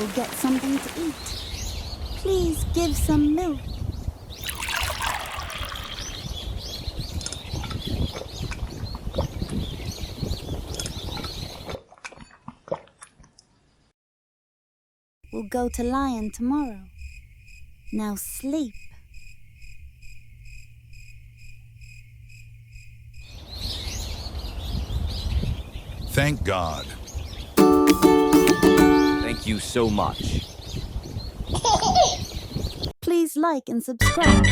will get something to eat. Please give some milk. We'll go to Lion tomorrow. Now sleep. Thank God. Thank you so much. Please like and subscribe.